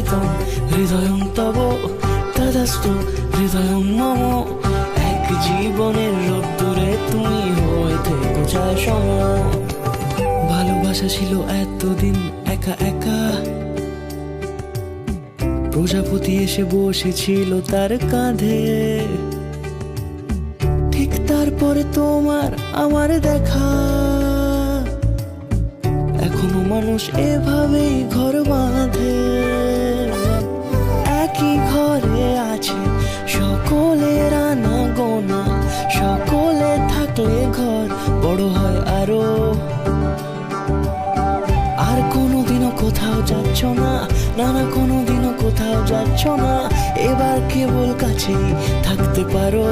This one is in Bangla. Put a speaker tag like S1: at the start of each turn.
S1: পরিচিতম হৃদয়ং তব তদস্তু হৃদয়ং মম। এক জীবনের রোদ্দুরে তুমি হয়ে থেকো যায় সম। ভালোবাসা ছিল এতদিন একা একা, প্রজাপতি এসে বসেছিল তার কাঁধে। ঠিক তারপরে তোমার আমার দেখা, এখনো মানুষ এভাবেই ঘর বাঁধে। একই ঘরে আছে সকলের আনা গোনা, সকলে থাকলে ঘর বড় হয় আরো। আর কোনোদিনও কোথাও যাচ্ছ না, না না কোনোদিনও কোথাও যাচ্ছ না, এবার কেবল কাছেই থাকতে পারো।